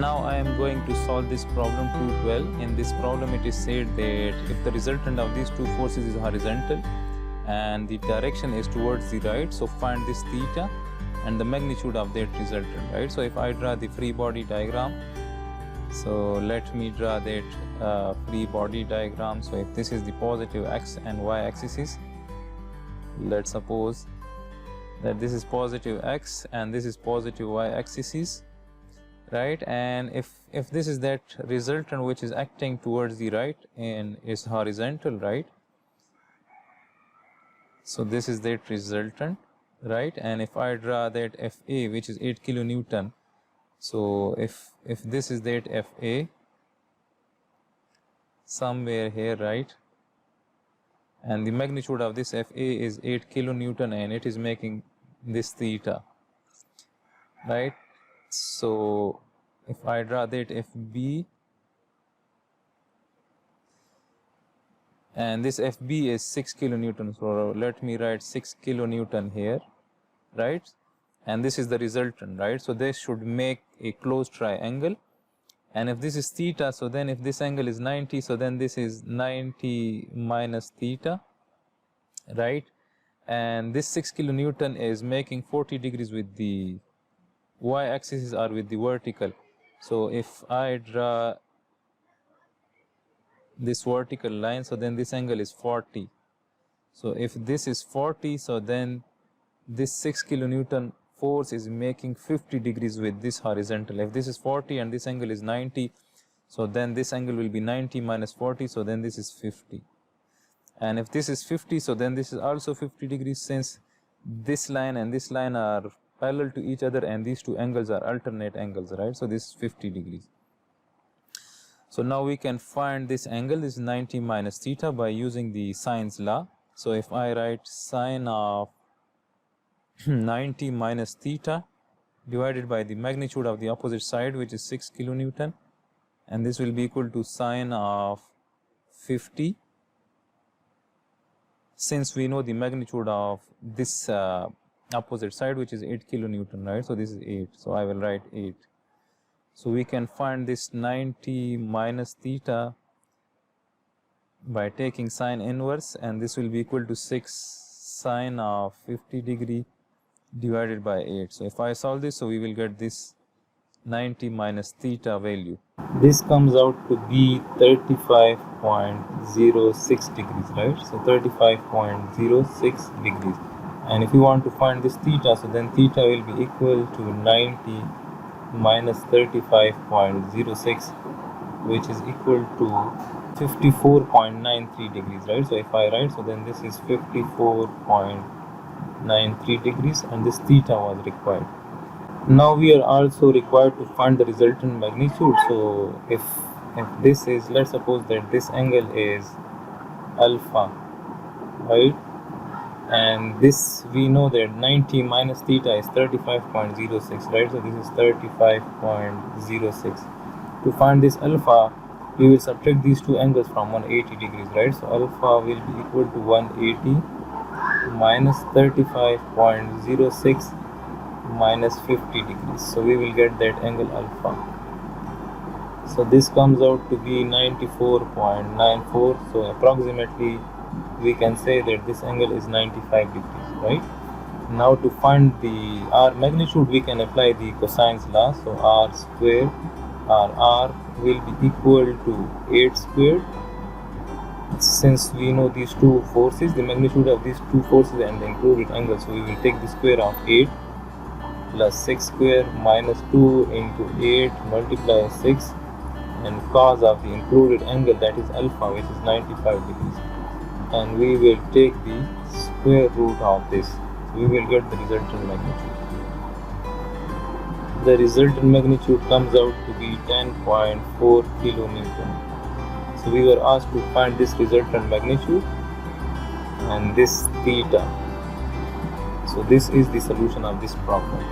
Now I am going to solve this problem 212. In this problem it is said that if the resultant of these two forces is horizontal and the direction is towards the right, so find this theta and the magnitude of that resultant, right? So if I draw the free body diagram, so let me draw that free body diagram. So if this is the positive x and y axis, let's suppose that this is positive x and this is positive y axis, right? And if this is that resultant which is acting towards the right and is horizontal, right? So this is that resultant, right? And if I draw that Fa, which is 8 kilonewton, so if this is that Fa somewhere here, right, and the magnitude of this Fa is 8 kilonewton and it is making this theta, right? So if I draw that Fb, and this Fb is 6 kilonewton, so let me write 6 kilonewton here, right? And this is the resultant, right? So this should make a closed triangle. And if this is theta, so then if this angle is 90, so then this is 90 minus theta, right? And this 6 kilonewton is making 40 degrees with the y-axis or with the vertical. So if I draw this vertical line, so then this angle is 40. So if this is 40, so then this 6 kilonewton force is making 50 degrees with this horizontal. If this is 40 and this angle is 90, so then this angle will be 90 minus 40, so then this is 50. And if this is 50, so then this is also 50 degrees, since this line and this line are parallel to each other and these two angles are alternate angles, right? So this is 50 degrees. So now we can find this angle, this is 90 minus theta, by using the sine's law. So if I write sine of 90 minus theta divided by the magnitude of the opposite side, which is 6 kilonewton, and this will be equal to sine of 50, since we know the magnitude of this opposite side, which is 8 kilonewton, right? So this is 8, so I will write 8. So we can find this 90 minus theta by taking sine inverse, and this will be equal to 6 sine of 50 degree divided by 8. So if I solve this, so we will get this 90 minus theta value. This comes out to be 35.06 degrees, right? So 35.06 degrees. And if you want to find this theta, so then theta will be equal to 90 minus 35.06, which is equal to 54.93 degrees, right? So if I write, so then this is 54.93 degrees, and this theta was required. Now we are also required to find the resultant magnitude. So if this is, let's suppose that this angle is alpha, right? And this, we know that 90 minus theta is 35.06, right? So this is 35.06. To find this alpha, we will subtract these two angles from 180 degrees, right? So alpha will be equal to 180 minus 35.06 minus 50 degrees. So we will get that angle alpha. So this comes out to be 94.94. So approximately we can say that this angle is 95 degrees, right? Now to find the R magnitude, we can apply the cosine's law. So R squared, or R will be equal to 8 squared. Since we know these two forces, the magnitude of these two forces and the included angle, so we will take the square of 8 plus 6 square minus 2 into 8 multiply 6 and cos of the included angle, that is alpha, which is 95 degrees. And we will take the square root of this. So we will get the resultant magnitude. The resultant magnitude comes out to be 10.4 kilonewton. So we were asked to find this resultant magnitude and this theta. So this is the solution of this problem.